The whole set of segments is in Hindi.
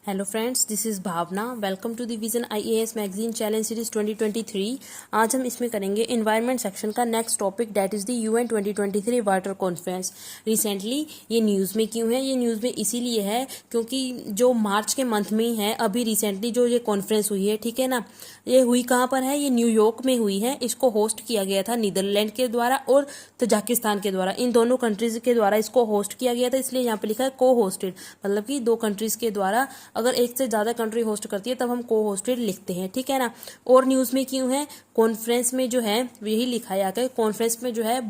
Hello friends, this is Bhavna. Welcome to the Vision IAS magazine challenge series 2023। आज हम इसमें करेंगे इन्वायरमेंट सेक्शन का next topic, that is the UN 2023 water conference. Recently ये न्यूज़ में क्यों है? ये न्यूज़ में इसीलिए है क्योंकि जो मार्च के मंथ में है, अभी रिसेंटली जो ये कॉन्फ्रेंस हुई है, ठीक है ना, ये हुई कहाँ पर है? ये न्यूयॉर्क में हुई है। इसको होस्ट किया गया था नीदरलैंड के द्वारा और तजाकिस्तान के द्वारा। इन दोनों कंट्रीज के द्वारा इसको होस्ट किया गया था, इसलिए यहाँ पे लिखा है को होस्टेड, मतलब कि दो कंट्रीज के द्वारा। अगर एक से ज़्यादा कंट्री होस्ट करती है तब हम को होस्टेड लिखते हैं, ठीक है ना। और न्यूज़ में क्यों है? कॉन्फ्रेंस में जो है यही लिखा है आकर, कॉन्फ्रेंस में जो है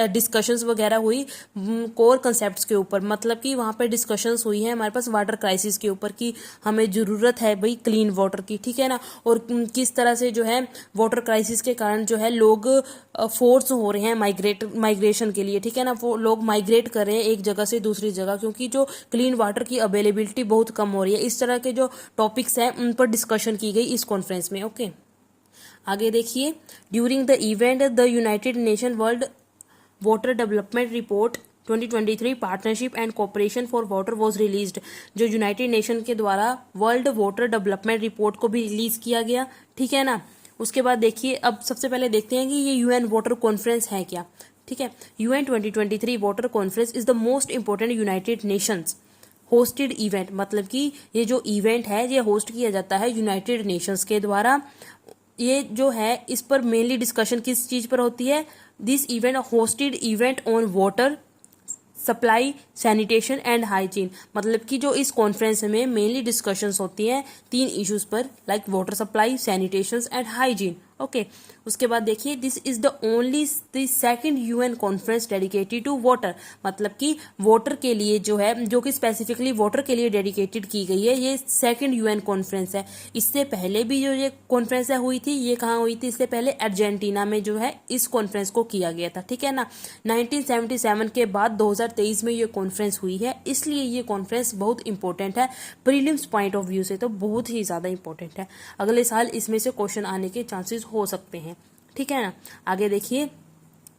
डिस्कशंस वगैरह हुई कोर कंसेप्ट्स के ऊपर, मतलब कि वहाँ पे डिस्कशंस हुई है हमारे पास वाटर क्राइसिस के ऊपर कि हमें ज़रूरत है भाई क्लीन वाटर की, ठीक है ना। और किस तरह से जो है वाटर क्राइसिस के कारण जो है लोग फोर्स हो रहे हैं माइग्रेशन के लिए, ठीक है ना। वो लोग माइग्रेट कर रहे हैं एक जगह से दूसरी जगह, क्योंकि जो क्लीन वाटर की अवेलेबिलिटी बहुत कम हो रही है। इस तरह के जो टॉपिक्स हैं उन पर डिस्कशन की गई इस कॉन्फ्रेंस में। ओके, आगे देखिए। During the event the United nation world water development report 2023 partnership and cooperation for water was released. जो यूनाइटेड नेशन के द्वारा वर्ल्ड वाटर डेवलपमेंट रिपोर्ट को भी रिलीज किया गया, ठीक है ना। उसके बाद देखिए, अब सबसे पहले देखते हैं कि ये यूएन वाटर कॉन्फ्रेंस है क्या, ठीक है। UN 2023 water conference is the most important United Nations hosted event, मतलब कि ये जो इवेंट है ये होस्ट किया जाता है यूनाइटेड नेशंस के द्वारा। ये जो है इस पर मेनली डिस्कशन किस चीज पर होती है? This event hosted event on water supply, sanitation and hygiene, मतलब कि जो इस कॉन्फ्रेंस में मेनली डिस्कशंस होती हैं तीन इश्यूज पर, like water supply, sanitation and hygiene. Okay, उसके बाद देखिए, this is the only the second UN conference dedicated to water, मतलब कि वाटर के लिए जो है, जो कि स्पेसिफिकली वाटर के लिए डेडिकेटेड की गई है, ये सेकंड यूएन कॉन्फ्रेंस है। इससे पहले भी जो ये कॉन्फ्रेंस हुई थी, ये कहाँ हुई थी? इससे पहले अर्जेंटीना में जो है इस कॉन्फ्रेंस को किया गया था, ठीक है ना। 1977 के बाद 2023 में ये कॉन्फ्रेंस हुई है, इसलिए ये कॉन्फ्रेंस बहुत इंपॉर्टेंट है। प्रीलिम्स पॉइंट ऑफ व्यू से तो बहुत ही ज़्यादा इंपॉर्टेंट है। अगले साल इसमें से क्वेश्चन आने के चांसेस हो सकते हैं, ठीक है ना। आगे देखिए।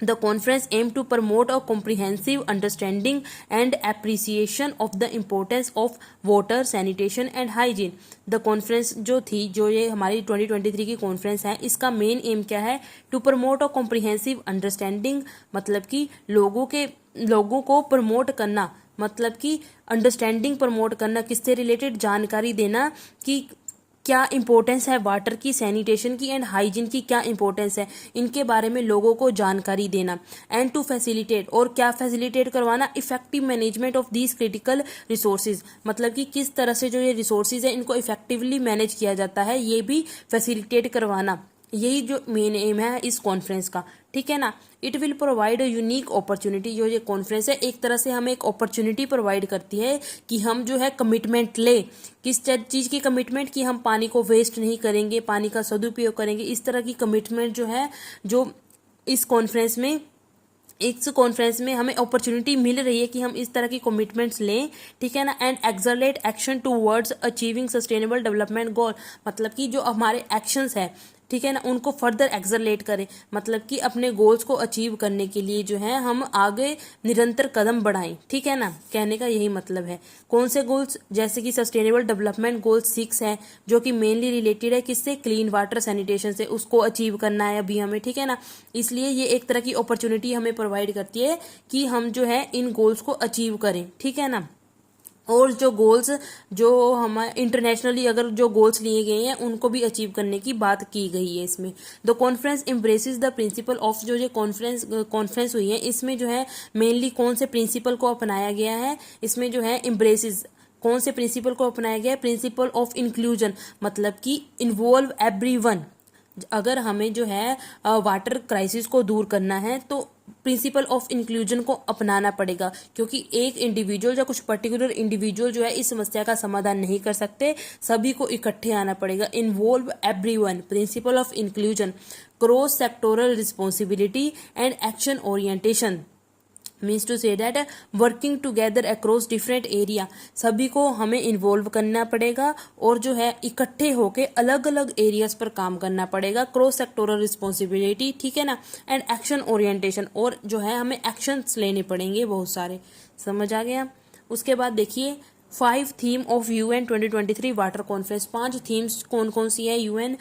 The conference aimed to promote a comprehensive understanding and appreciation of the importance of water, sanitation and hygiene. The conference जो थी, जो ये हमारी 2023 की कॉन्फ्रेंस है, इसका मेन एम क्या है? To promote a comprehensive understanding, मतलब कि लोगों को प्रमोट करना, मतलब कि अंडरस्टैंडिंग प्रमोट करना, किससे रिलेटेड? जानकारी देना कि क्या इंपॉर्टेंस है वाटर की, सैनिटेशन की एंड हाइजीन की, क्या इंपॉर्टेंस है, इनके बारे में लोगों को जानकारी देना। एंड टू फैसिलिटेट, और क्या फैसिलिटेट करवाना? Effective management of these critical resources, मतलब कि किस तरह से जो ये रिसोर्सेज है इनको इफेक्टिवली मैनेज किया जाता है, ये भी फैसिलिटेट करवाना। यही जो मेन एम है इस कॉन्फ्रेंस का, ठीक है ना। It will provide a unique opportunity, जो ये कॉन्फ्रेंस है एक तरह से हमें एक अपॉर्चुनिटी प्रोवाइड करती है कि हम जो है कमिटमेंट ले, किस चीज़ की कमिटमेंट? कि हम पानी को वेस्ट नहीं करेंगे, पानी का सदुपयोग करेंगे। इस तरह की कमिटमेंट जो है, जो इस कॉन्फ्रेंस में हमें अपॉर्चुनिटी मिल रही है कि हम इस तरह की कमिटमेंट्स लें, ठीक है ना। And accelerate action towards achieving sustainable development goal, मतलब कि जो हमारे एक्शंस है, ठीक है ना, उनको फर्दर एक्सरलेट करें, मतलब कि अपने गोल्स को अचीव करने के लिए जो है हम आगे निरंतर कदम बढ़ाएं, ठीक है ना। कहने का यही मतलब है। कौन से गोल्स? जैसे कि सस्टेनेबल डेवलपमेंट गोल 6 है, जो कि मेनली रिलेटेड है किससे? क्लीन वाटर, सैनिटेशन से, उसको अचीव करना है अभी हमें, ठीक है ना। इसलिए ये एक तरह की अपॉर्चुनिटी हमें प्रोवाइड करती है कि हम जो है इन गोल्स को अचीव करें, ठीक है ना। और जो गोल्स, जो हमारे इंटरनेशनली अगर जो गोल्स लिए गए हैं उनको भी अचीव करने की बात की गई है इसमें। The conference embraces the principle of, जो ये कॉन्फ्रेंस हुई है इसमें जो है मेनली कौन से प्रिंसिपल को अपनाया गया है? इसमें जो है एम्ब्रेसेस, कौन से प्रिंसिपल को अपनाया गया है? प्रिंसिपल ऑफ इंक्लूजन, मतलब कि इन्वॉल्व एवरीवन। अगर हमें जो है वाटर क्राइसिस को दूर करना है तो प्रिंसिपल ऑफ इंक्लूजन को अपनाना पड़ेगा, क्योंकि एक इंडिविजुअल या कुछ पर्टिकुलर इंडिविजुअल जो है इस समस्या का समाधान नहीं कर सकते, सभी को इकट्ठे आना पड़ेगा। Involve everyone, principle of inclusion, cross sectoral responsibility and action orientation, means to say that working together across different area, सभी को हमें इन्वॉल्व करना पड़ेगा और जो है इकट्ठे होके अलग अलग एरियाज पर काम करना पड़ेगा। क्रॉस सेक्टोरल रिस्पॉन्सिबिलिटी, ठीक है ना। एंड एक्शन ओरिएंटेशन, और जो है हमें एक्शंस लेने पड़ेंगे बहुत सारे। समझ आ गया? उसके बाद देखिए, 5 theme of UN 2023 water conference. 5 themes कौन कौन सी है UN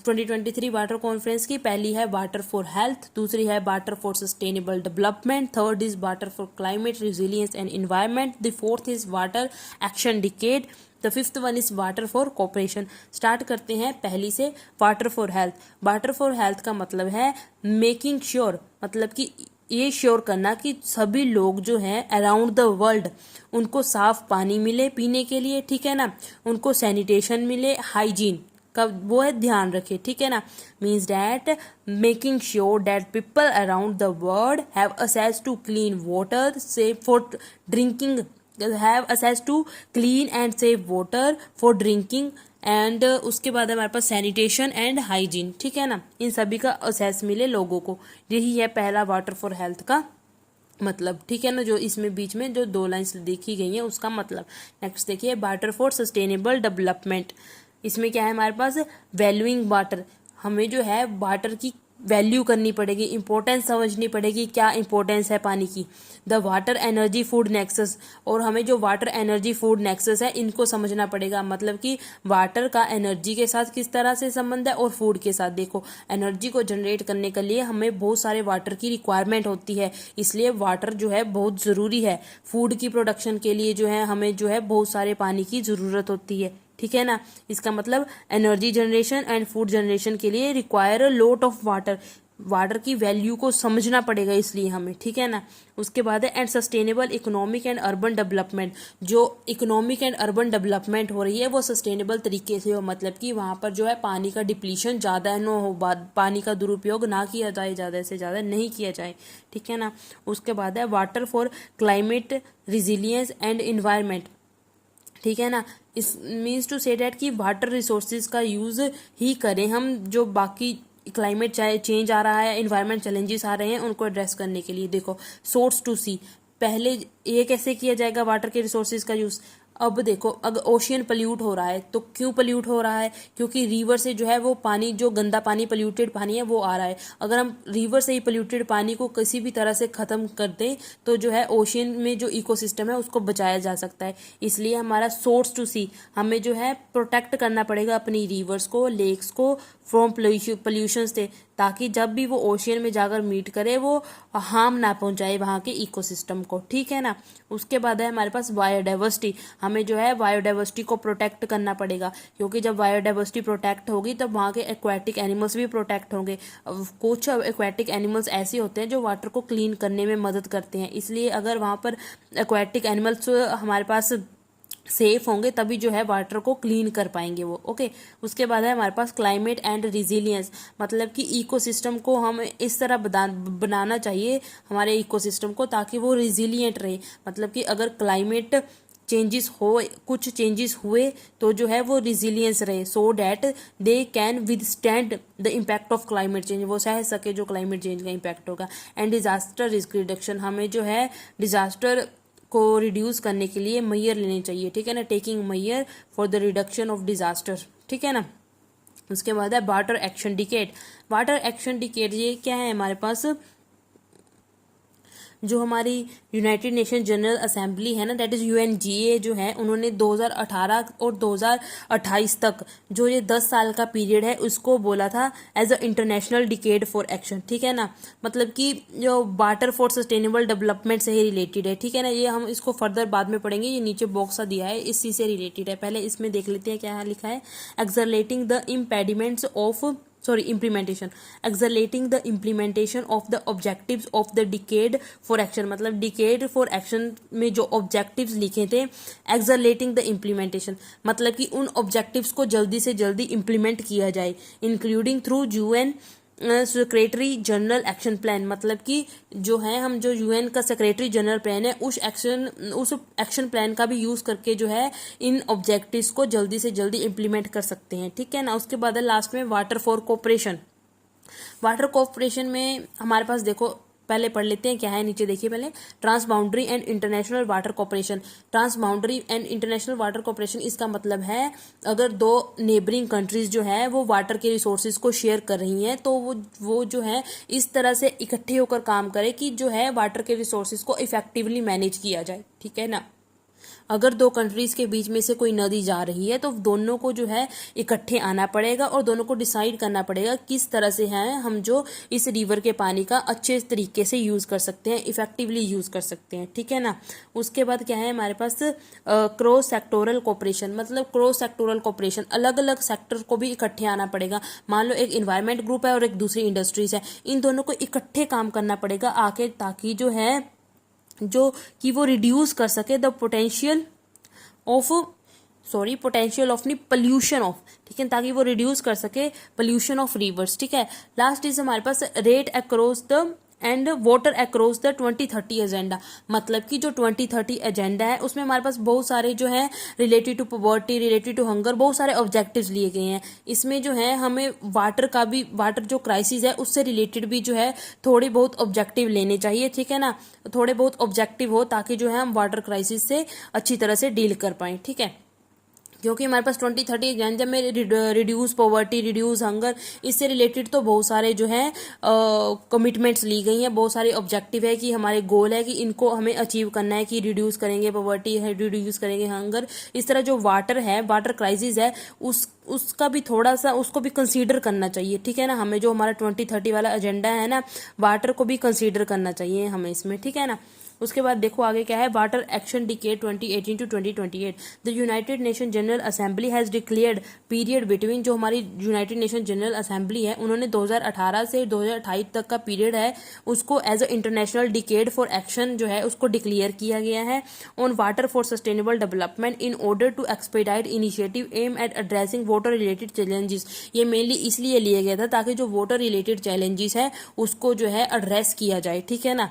2023 वाटर कॉन्फ्रेंस की? पहली है वाटर फॉर हेल्थ, दूसरी है water for sustainable development, third is water for climate resilience and environment, the fourth is water action decade, the fifth one is water for cooperation. Start करते हैं पहली से, water for health. Water for health का मतलब है मेकिंग श्योर, मतलब कि ये श्योर करना कि सभी लोग जो हैं अराउंड द वर्ल्ड उनको साफ पानी मिले पीने के लिए, ठीक है ना, उनको सैनिटेशन मिले, हाइजीन का वो है ध्यान रखे, ठीक है ना। Means that making sure that people around the world have access to clean water safe for drinking, have access to clean and safe water for drinking, and उसके बाद हमारे पास सैनिटेशन एंड हाइजीन, ठीक है ना, इन सभी का असेस मिले लोगों को। यही है पहला वाटर फॉर हेल्थ का मतलब, ठीक है ना, जो इसमें बीच में जो 2 लाइन्स देखी गई हैं उसका मतलब। नेक्स्ट देखिए वाटर फॉर सस्टेनेबल डेवलपमेंट। इसमें क्या है हमारे पास? वैल्यूइंग वाटर, हमें जो है वाटर की वैल्यू करनी पड़ेगी, इंपॉर्टेंस समझनी पड़ेगी, क्या इंपॉर्टेंस है पानी की। The water energy food nexus, और हमें जो वाटर एनर्जी फूड नेक्सस है इनको समझना पड़ेगा, मतलब कि वाटर का एनर्जी के साथ किस तरह से संबंध है और फूड के साथ। देखो एनर्जी को जनरेट करने के लिए हमें बहुत सारे वाटर की रिक्वायरमेंट होती है, इसलिए वाटर जो है बहुत ज़रूरी है। फूड की प्रोडक्शन के लिए जो है हमें जो है बहुत सारे पानी की ज़रूरत होती है, ठीक है ना। इसका मतलब energy generation and food generation के लिए require a lot of water, water की वैल्यू को समझना पड़ेगा इसलिए हमें, ठीक है ना। उसके बाद है and sustainable economic and urban development. जो इकोनॉमिक एंड अर्बन डेवलपमेंट हो रही है वो सस्टेनेबल तरीके से हो, मतलब कि वहाँ पर जो है पानी का डिप्लीशन ज़्यादा न हो, पानी का दुरुपयोग ना किया जाए, ज़्यादा से ज़्यादा नहीं किया जाए, ठीक है ना। उसके बाद है water for climate resilience and environment, ठीक है ना। इस मीन्स टू से डैट कि वाटर रिसोर्सेज का यूज़ ही करें हम, जो बाकी क्लाइमेट चेंज आ रहा है, इन्वायरमेंट चैलेंजेस आ रहे हैं उनको एड्रेस करने के लिए। देखो सोर्स टू सी, पहले ये कैसे किया जाएगा वाटर के रिसोर्सेज का यूज़? अब देखो अगर ओशियन पल्यूट हो रहा है तो क्यों पल्यूट हो रहा है? क्योंकि रिवर से जो है वो पानी, जो गंदा पानी पल्यूटेड पानी है वो आ रहा है। अगर हम रिवर से ही पल्यूटेड पानी को किसी भी तरह से ख़त्म कर दें तो जो है ओशियन में जो इकोसिस्टम है उसको बचाया जा सकता है। इसलिए हमारा सोर्स टू सी, हमें जो है प्रोटेक्ट करना पड़ेगा अपनी रिवर्स को, लेक्स को फ्रॉम पोल्यूशन से, ताकि जब भी वो ओशियन में जाकर मीट करे वो हार्म ना पहुंचाए वहाँ के इकोसिस्टम को, ठीक है ना। उसके बाद है हमारे पास बायोडाइवर्सिटी, हमें जो है बायोडाइवर्सिटी को प्रोटेक्ट करना पड़ेगा, क्योंकि जब बायोडाइवर्सिटी प्रोटेक्ट होगी तब वहाँ के एक्वाटिक एनिमल्स भी प्रोटेक्ट होंगे। कुछ एक्वाटिक एनिमल्स ऐसे होते हैं जो वाटर को क्लीन करने में मदद करते हैं, इसलिए अगर वहाँ पर एक्वाटिक एनिमल्स हमारे पास सेफ होंगे तभी जो है वाटर को क्लीन कर पाएंगे वो, ओके। उसके बाद है हमारे पास क्लाइमेट एंड रिजिलियंस, मतलब कि इकोसिस्टम को हम इस तरह बनाना चाहिए हमारे इकोसिस्टम को ताकि वो रिजिलियंट रहे, मतलब कि अगर क्लाइमेट चेंजेस हो, कुछ चेंजेस हुए तो जो है वो रिजिलियंस रहे, so that they can withstand the impact of climate change, वो सह सके जो क्लाइमेट चेंज का इम्पैक्ट होगा। एंड डिजास्टर रिस्क रिडक्शन, हमें जो है डिजास्टर को रिड्यूस करने के लिए मैयर लेने चाहिए, ठीक है ना, taking measure for the reduction of disaster, ठीक है ना। उसके बाद है water action decade. Water action decade ये क्या है हमारे पास? जो हमारी यूनाइटेड नेशन जनरल असेंबली है ना, दैट इज़ UNGA जो है, उन्होंने 2018 और 2028 तक जो ये 10 साल का पीरियड है उसको बोला था as a international decade for action, ठीक है ना। मतलब कि जो वाटर फॉर सस्टेनेबल डेवलपमेंट से ही रिलेटेड है, ठीक है ना। ये हम इसको फर्दर बाद में पढ़ेंगे, ये नीचे बॉक्स सा दिया है इसी से रिलेटेड है। पहले इसमें देख लेते हैं क्या लिखा है। Accelerating the impediments of implementation, accelerating the implementation of the objectives of the decade for action, मतलब decade for action में जो objectives लिखे थे, accelerating the implementation मतलब कि उन objectives को जल्दी से जल्दी implement किया जाए, including through UN secretary general action plan, मतलब कि जो है हम जो UN का सेक्रेटरी जनरल प्लान है उस एक्शन प्लान का भी यूज़ करके जो है इन ऑब्जेक्टिव्स को जल्दी से जल्दी इम्प्लीमेंट कर सकते हैं, ठीक है ना। उसके बाद लास्ट में water for cooperation. Water cooperation में हमारे पास देखो पहले पढ़ लेते हैं क्या है, नीचे देखिए पहले। Transboundary and international water cooperation. Transboundary and international water cooperation, इसका मतलब है अगर 2 नेबरिंग कंट्रीज जो है वो वाटर के रिसोर्सेज को शेयर कर रही हैं तो वो जो है इस तरह से इकट्ठे होकर काम करे कि जो है वाटर के रिसोर्सेज को इफेक्टिवली मैनेज किया जाए, ठीक है ना। अगर दो कंट्रीज के बीच में से कोई नदी जा रही है तो दोनों को जो है इकट्ठे आना पड़ेगा और दोनों को डिसाइड करना पड़ेगा किस तरह से है हम जो इस रिवर के पानी का अच्छे तरीके से यूज कर सकते हैं, इफेक्टिवली यूज कर सकते हैं, ठीक है ना। उसके बाद क्या है हमारे पास क्रॉस सेक्टोरल कोऑपरेशन, मतलब क्रॉस सेक्टोरल कोऑपरेशन, अलग अलग सेक्टर को भी इकट्ठे आना पड़ेगा। मान लो एक इन्वायरमेंट ग्रुप है और एक दूसरी इंडस्ट्रीज है, इन दोनों को इकट्ठे काम करना पड़ेगा आके, ताकि जो है जो कि वो रिड्यूस कर सके द पोटेंशियल ऑफ नहीं पोल्यूशन ऑफ, ठीक है, ताकि वो रिड्यूस कर सके पोल्यूशन ऑफ रिवर्स, ठीक है। लास्ट इज हमारे पास rate across the and water across the 2030 agenda, मतलब कि जो 2030 एजेंडा है उसमें हमारे पास बहुत सारे जो है related to poverty, related to hunger, बहुत सारे ऑब्जेक्टिव्स लिए गए हैं। इसमें जो है हमें वाटर जो क्राइसिस है उससे रिलेटेड भी जो है थोड़े बहुत ऑब्जेक्टिव लेने चाहिए, ठीक है ना, थोड़े बहुत ऑब्जेक्टिव हो ताकि जो है हम वाटर क्राइसिस से अच्छी तरह से डील कर पाएं, ठीक है। क्योंकि हमारे पास 2030 एजेंडा में रिड्यूस पॉवर्टी, रिड्यूस हंगर, इससे रिलेटेड तो बहुत सारे जो है कमिटमेंट्स ली गई हैं, बहुत सारे ऑब्जेक्टिव है कि हमारे गोल है कि इनको हमें अचीव करना है, कि रिड्यूस करेंगे पॉवर्टी, रिड्यूस करेंगे हंगर। इस तरह जो वाटर है, वाटर क्राइसिस है, उसका भी थोड़ा सा उसको भी कंसीडर करना चाहिए, ठीक है ना। हमें जो हमारा 2030 वाला एजेंडा है ना, वाटर को भी कंसीडर करना चाहिए हमें इसमें, ठीक है ना। उसके बाद देखो आगे क्या है, water action decade 2018 to 2028। The United Nation General Assembly has declared period between, जो हमारी यूनाइटेड नेशन जनरल असेंबली है उन्होंने 2018 से 2028 तक का पीरियड है उसको as a international decade for action जो है उसको डिक्लेयर किया गया है on water for sustainable development in order to expedite initiative aim at addressing water related challenges. ये मेनली इसलिए लिया गया था ताकि जो वाटर रिलेटेड चैलेंजेस है उसको जो है एड्रेस किया जाए, ठीक है ना।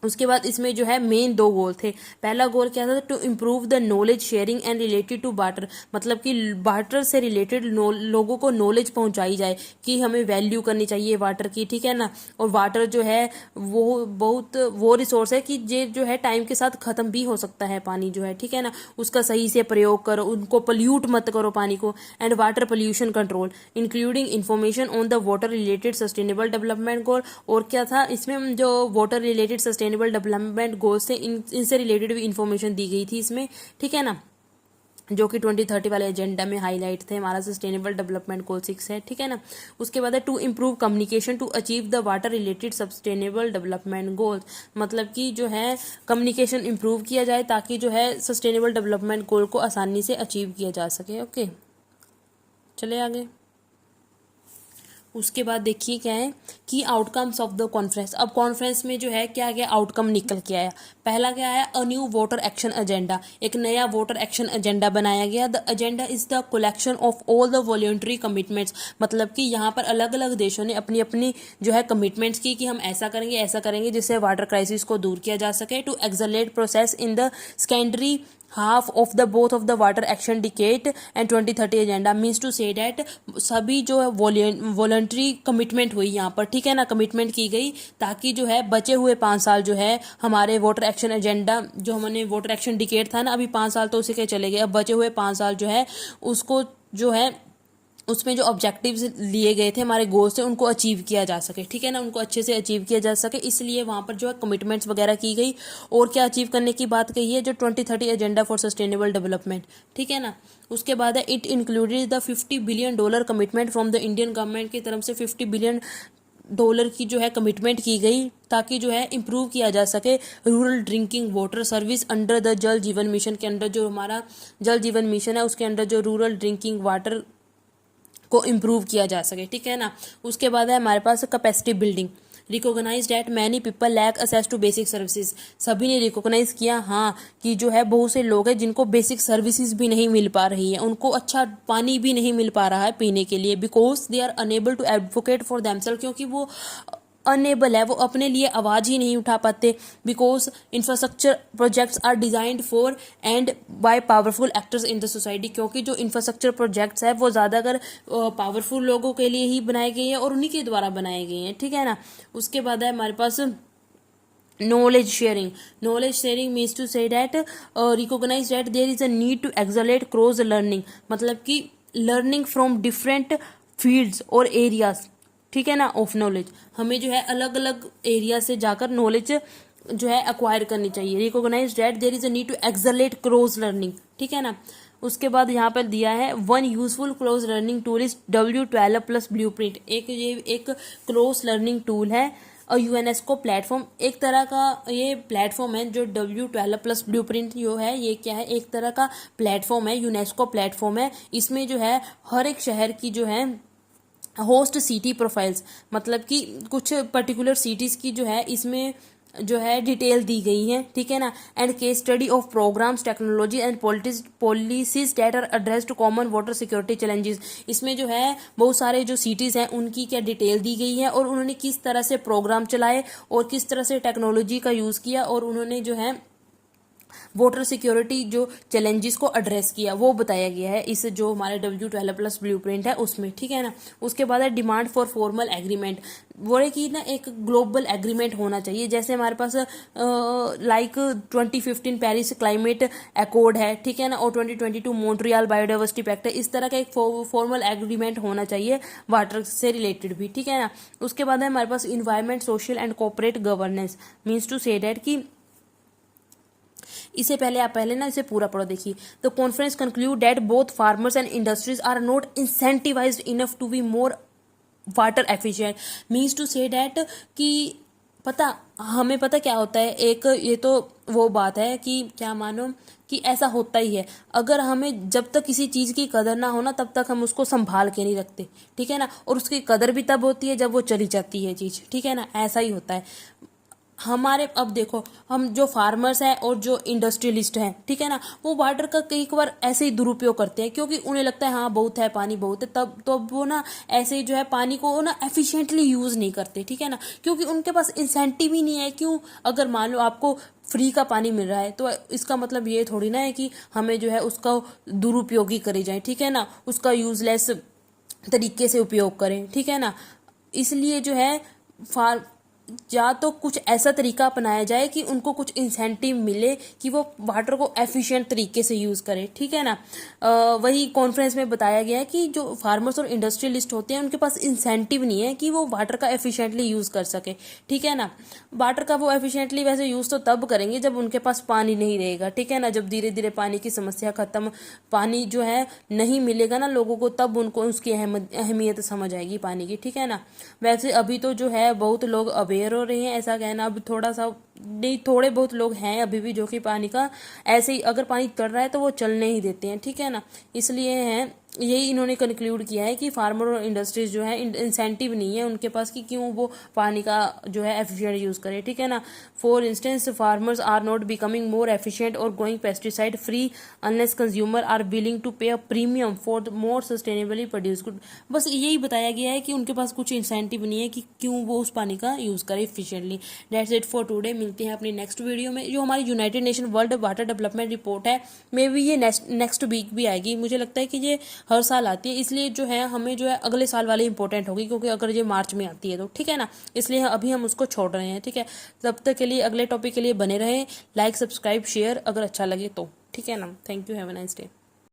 उसके बाद इसमें जो है मेन दो गोल थे। पहला गोल क्या था, to improve the knowledge sharing and related to water, मतलब कि वाटर से रिलेटेड लोगों को नॉलेज पहुंचाई जाए कि हमें वैल्यू करनी चाहिए वाटर की, ठीक है ना। और वाटर जो है वो बहुत वो रिसोर्स है कि ये जो है टाइम के साथ खत्म भी हो सकता है, पानी जो है, ठीक है ना। उसका सही से प्रयोग करो, उनको पोल्यूट मत करो पानी को। And water pollution control including information on the water related sustainable development गोल। और क्या था इसमें, जो water related sustainable development goals थे इनसे रिलेटेड भी इंफॉर्मेशन दी गई थी इसमें, ठीक है ना, जो कि 2030 वाले एजेंडा में हाईलाइट थे। हमारा सस्टेनेबल डेवलपमेंट गोल 6 है, ठीक है ना। उसके बाद है to improve communication to achieve the water related sustainable development goals, मतलब कि जो है कम्युनिकेशन इम्प्रूव किया जाए ताकि जो है सस्टेनेबल डेवलपमेंट गोल को आसानी से अचीव किया जा सके। ओके, चले आगे। उसके बाद देखिए क्या है कि आउटकम्स ऑफ द कॉन्फ्रेंस। अब कॉन्फ्रेंस में जो है क्या गया आउटकम निकल के आया। पहला क्या है, a new water action agenda, एक नया वाटर एक्शन एजेंडा बनाया गया। The agenda is the collection of all the voluntary commitments, मतलब कि यहाँ पर अलग अलग देशों ने अपनी अपनी जो है कमिटमेंट्स की कि हम ऐसा करेंगे जिससे वाटर क्राइसिस को दूर किया जा सके। To accelerate process in the secondary half of the both of the water action decade and 2030 agenda, means to say that सभी जो है वॉलंटरी कमिटमेंट हुई यहाँ पर, ठीक है ना, कमिटमेंट की गई ताकि जो है बचे हुए 5 साल जो है हमारे वाटर एक्शन एजेंडा, जो हमने वाटर एक्शन डिकेड था ना, अभी 5 साल तो उसी के चले गए, अब बचे हुए 5 साल जो है उसको जो है उसमें जो ऑब्जेक्टिव्स लिए गए थे हमारे गोल्स थे उनको अचीव किया जा सके, ठीक है ना, उनको अच्छे से अचीव किया जा सके, इसलिए वहाँ पर जो है कमिटमेंट्स वगैरह की गई। और क्या अचीव करने की बात कही है, जो 2030 एजेंडा फॉर सस्टेनेबल डेवलपमेंट, ठीक है ना। उसके बाद है it included the $50 billion commitment from the Indian government की तरफ से $50 बिलियन की जो है कमिटमेंट की गई ताकि जो है इम्प्रूव किया जा सके rural drinking water service under the जल जीवन मिशन के अंडर, जो हमारा जल जीवन मिशन है उसके अंडर जो रूरल ड्रिंकिंग वाटर को इम्प्रूव किया जा सके, ठीक है ना। उसके बाद है हमारे पास capacity building. Recognise that many people lack access to basic services, सभी ने रिकॉग्नाइज किया हाँ कि जो है बहुत से लोग हैं जिनको बेसिक सर्विसेज भी नहीं मिल पा रही है, उनको अच्छा पानी भी नहीं मिल पा रहा है पीने के लिए। Because they are unable to advocate for themselves, क्योंकि वो अनेबल है, वो अपने लिए आवाज़ ही नहीं उठा पाते। Because infrastructure projects are designed for and by powerful actors in the society, क्योंकि जो इंफ्रास्ट्रक्चर प्रोजेक्ट्स है वो ज़्यादातर पावरफुल लोगों के लिए ही बनाए गए हैं और उन्हीं के द्वारा बनाए गए हैं, ठीक है ना। उसके बाद है हमारे पास knowledge sharing means to say that recognize that there is a need to accelerate cross learning, मतलब कि learning from different fields और areas, ठीक है ना, ऑफ नॉलेज। हमें जो है अलग अलग एरिया से जाकर नॉलेज जो है एक्वायर करनी चाहिए। Recognise that there is a need to accelerate cross learning, ठीक है ना। उसके बाद यहाँ पर दिया है one useful cross learning tool is W12 plus blueprint. ये एक क्रॉस लर्निंग टूल है और यूनेस्को प्लेटफॉर्म एक तरह का ये प्लेटफॉर्म है। जो W12 प्लस ब्लूप्रिंट जो है ये क्या है, एक तरह का प्लेटफॉर्म है, यूनेस्को प्लेटफॉर्म है। इसमें जो है हर एक शहर की जो है होस्ट सिटी प्रोफाइल्स, मतलब कि कुछ पर्टिकुलर सिटीज़ की जो है इसमें जो है डिटेल दी गई है, ठीक है ना। And case study of programmes technology and policies that are addressed common water security challenges. इसमें जो है बहुत सारे जो सिटीज़ हैं उनकी क्या डिटेल दी गई है और उन्होंने किस तरह से प्रोग्राम चलाए और किस तरह से टेक्नोलॉजी का यूज़ किया और उन्होंने जो है वाटर सिक्योरिटी जो चैलेंजेस को एड्रेस किया वो बताया गया है इस जो हमारे W12 प्लस ब्लूप्रिंट है उसमें, ठीक है ना। उसके बाद है डिमांड फॉर फॉर्मल एग्रीमेंट। वो है कि ना एक ग्लोबल एग्रीमेंट होना चाहिए, जैसे हमारे पास लाइक 2015 पेरिस क्लाइमेट अकॉर्ड है, ठीक है ना, और 2022 मॉन्ट्रियल बायोडाइवर्सिटी पैक्ट है। इस तरह का एक फॉर्मल एग्रीमेंट होना चाहिए वाटर से रिलेटेड भी, ठीक है ना। उसके बाद है हमारे पास environment social and corporate governance, means to say that कि इससे पहले आप पहले ना इसे पूरा पढ़ो। देखिए the conference concluded that both farmers and industries are not incentivised enough to be more water efficient, means to say that कि हमें पता क्या होता है, एक ये तो वो बात है कि क्या मानो कि ऐसा होता ही है। अगर हमें जब तक किसी चीज़ की कदर ना हो ना तब तक हम उसको संभाल के नहीं रखते, ठीक है ना। और उसकी कदर भी तब होती है जब वो चली जाती है चीज़, ठीक है ना। ऐसा ही होता है हमारे। अब देखो हम जो फार्मर्स हैं और जो इंडस्ट्रियलिस्ट हैं, ठीक है ना, वो वाटर का कई बार ऐसे ही दुरुपयोग करते हैं क्योंकि उन्हें लगता है हाँ बहुत है पानी बहुत है, तब वो ना ऐसे ही जो है पानी को ना एफिशिएंटली यूज़ नहीं करते, ठीक है ना, क्योंकि उनके पास इंसेंटिव ही नहीं है। क्यों? अगर मान लो आपको फ्री का पानी मिल रहा है तो इसका मतलब ये थोड़ी ना है कि हमें जो है उसका दुरुपयोग ही करे जाए, ठीक है ना, उसका यूजलेस तरीके से उपयोग करें, ठीक है ना। इसलिए जो है या तो कुछ ऐसा तरीका अपनाया जाए कि उनको कुछ इंसेंटिव मिले कि वो वाटर को एफिशिएंट तरीके से यूज़ करें, ठीक है ना। वही कॉन्फ्रेंस में बताया गया है कि जो फार्मर्स और इंडस्ट्रियलिस्ट होते हैं उनके पास इंसेंटिव नहीं है कि वो वाटर का एफिशिएंटली यूज़ कर सके, ठीक है ना। वाटर का वो एफिशिएंटली वैसे यूज़ तो तब करेंगे जब उनके पास पानी नहीं रहेगा, ठीक है ना। जब धीरे धीरे पानी की समस्या खत्म, पानी जो है नहीं मिलेगा ना लोगों को, तब उनको उसकी अहमियत समझ आएगी पानी की, ठीक है ना। वैसे अभी तो जो है बहुत लोग अवेयर हो रहे हैं, ऐसा कहना अब थोड़ा सा नहीं, थोड़े बहुत लोग हैं अभी भी जो कि पानी का ऐसे ही अगर पानी चढ़ रहा है तो वो चलने ही देते हैं, ठीक है ना। इसलिए है यही इन्होंने कंक्लूड किया है कि फार्मर और इंडस्ट्रीज जो है इंसेंटिव नहीं है उनके पास कि क्यों वो पानी का जो है एफिशिएंट यूज़ करें, ठीक है ना। For instance farmers are not becoming more efficient और going pesticide free unless consumer are willing to pay a premium for more sustainably produce good. बस यही बताया गया है कि उनके पास कुछ इंसेंटिव नहीं है कि क्यों वो उस पानी का यूज़ करें efficiently. That's it for today. मिलते हैं अपनी नेक्स्ट वीडियो में। जो हमारी United nation world water development report है मे बी ये नेक्स्ट वीक भी आएगी। मुझे लगता है कि ये हर साल आती है, इसलिए जो है हमें जो है अगले साल वाली इंपॉर्टेंट होगी क्योंकि अगर ये मार्च में आती है तो, ठीक है ना। इसलिए अभी हम उसको छोड़ रहे हैं, ठीक है। तब तक के लिए अगले टॉपिक के लिए बने रहें। लाइक सब्सक्राइब शेयर अगर अच्छा लगे तो, ठीक है ना। Thank you, have a nice day.